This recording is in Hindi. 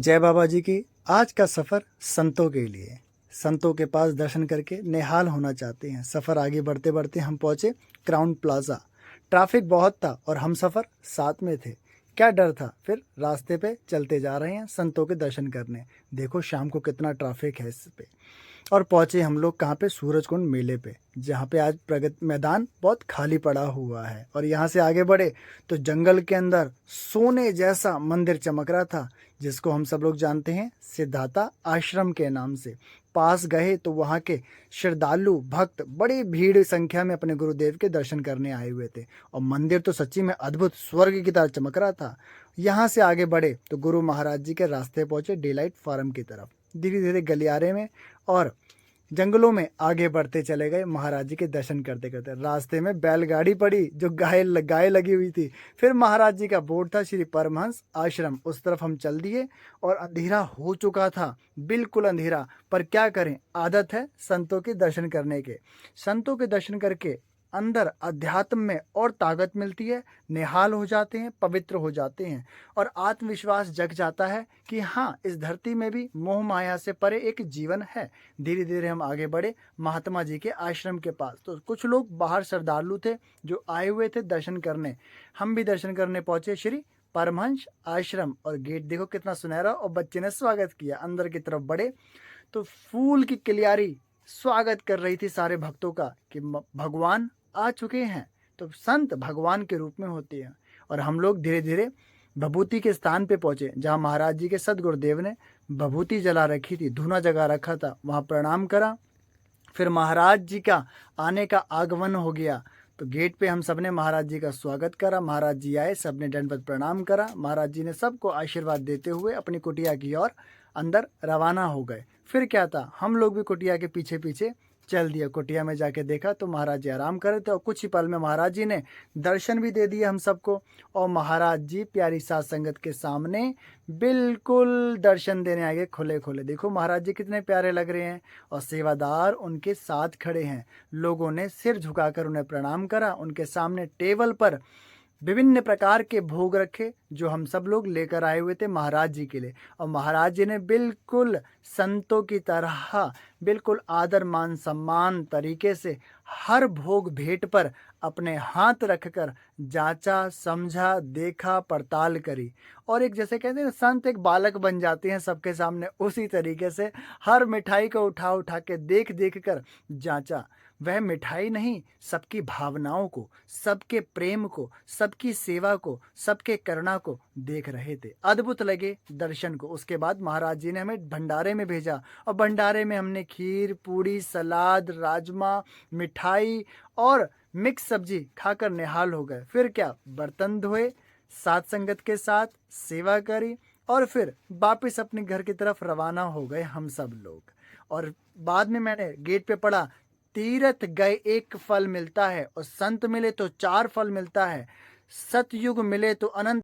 जय बाबा जी की। आज का सफ़र संतों के लिए। संतों के पास दर्शन करके निहाल होना चाहते हैं। सफ़र आगे बढ़ते बढ़ते हम पहुँचे क्राउन प्लाजा। ट्रैफिक बहुत था और हम सफ़र साथ में थे। क्या डर था। फिर रास्ते पे चलते जा रहे हैं संतों के दर्शन करने। देखो शाम को कितना ट्रैफिक है इस पे। और पहुंचे हम लोग कहाँ पे, सूरजकुंड मेले पे, जहाँ पे आज प्रगति मैदान बहुत खाली पड़ा हुआ है। और यहाँ से आगे बढ़े तो जंगल के अंदर सोने जैसा मंदिर चमक रहा था, जिसको हम सब लोग जानते हैं सिद्धार्था आश्रम के नाम से। पास गए तो वहाँ के श्रद्धालु भक्त बड़ी भीड़ संख्या में अपने गुरुदेव के दर्शन करने आए हुए थे। और मंदिर तो सच्ची में अद्भुत स्वर्ग की तरह चमक रहा था। यहाँ से आगे बढ़े तो गुरु महाराज जी के रास्ते पहुंचे डेलाइट फार्म की तरफ। धीरे धीरे गलियारे में और जंगलों में आगे बढ़ते चले गए। महाराज जी के दर्शन करते करते रास्ते में बैलगाड़ी पड़ी जो गाय लगी हुई थी। फिर महाराज जी का बोर्ड था श्री परमहंस आश्रम, उस तरफ हम चल दिए। और अंधेरा हो चुका था, बिल्कुल अंधेरा। पर क्या करें, आदत है संतों के दर्शन करने के। संतों के दर्शन करके अंदर अध्यात्म में और ताकत मिलती है। निहाल हो जाते हैं, पवित्र हो जाते हैं और आत्मविश्वास जग जाता है कि हाँ, इस धरती में भी मोह माया से परे एक जीवन है। धीरे धीरे हम आगे बढ़े महात्मा जी के आश्रम के पास। तो कुछ लोग बाहर श्रद्धालु थे जो आए हुए थे दर्शन करने। हम भी दर्शन करने पहुंचे श्री परमहंस आश्रम। और गेट देखो कितना सुनहरा, और बच्चे ने स्वागत किया। अंदर की तरफ बढ़े तो फूल की क्लियारी स्वागत कर रही थी सारे भक्तों का कि भगवान आ चुके हैं। तो संत भगवान के रूप में होते हैं। और हम लोग धीरे धीरे भभूति के स्थान पे पहुंचे, जहां महाराज जी के सदगुरुदेव ने भभूति जला रखी थी, धूना जगा रखा था। वहां प्रणाम करा। फिर महाराज जी का आने का आगमन हो गया। तो गेट पे हम सबने महाराज जी का स्वागत करा। महाराज जी आए, सबने दंडवत प्रणाम करा। महाराज जी ने सबको आशीर्वाद देते हुए अपनी कुटिया की ओर अंदर रवाना हो गए। फिर क्या था, हम लोग भी कुटिया के पीछे पीछे चल दिया। कुटिया में जाके देखा तो महाराज जी आराम कर रहे थे। और कुछ ही पल में महाराज जी ने दर्शन भी दे दिए हम सबको। और महाराज जी प्यारी सात संगत के सामने बिल्कुल दर्शन देने आगे खुले खुले। देखो महाराज जी कितने प्यारे लग रहे हैं। और सेवादार उनके साथ खड़े हैं। लोगों ने सिर झुकाकर उन्हें प्रणाम करा। उनके सामने टेबल पर विभिन्न प्रकार के भोग रखे जो हम सब लोग लेकर आए हुए थे महाराज जी के लिए। और महाराज जी ने बिल्कुल संतों की तरह बिल्कुल आदर मान सम्मान तरीके से हर भोग भेंट पर अपने हाथ रखकर जांचा, समझा, देखा, पड़ताल करी। और एक जैसे कहते हैं ना, संत एक बालक बन जाते हैं सबके सामने, उसी तरीके से हर मिठाई को उठा उठा के देख देख कर जांचा। वह मिठाई नहीं, सबकी भावनाओं को, सबके प्रेम को, सबकी सेवा को, सबके करुणा को देख रहे थे। अद्भुत लगे दर्शन को। उसके बाद महाराज जी ने हमें भंडारे में भेजा। और भंडारे में हमने खीर, पूड़ी, सलाद, राजमा, मिठाई और मिक्स सब्जी खाकर निहाल हो गए। फिर क्या, बर्तन धोए, सात संगत के साथ सेवा करी और फिर वापस अपने घर की तरफ रवाना हो गए हम सब लोग। और बाद में मैंने गेट पे पढ़ा, तीर्थ गए एक फल मिलता है और संत मिले तो चार फल मिलता है। सतयुग मिले तो अनंत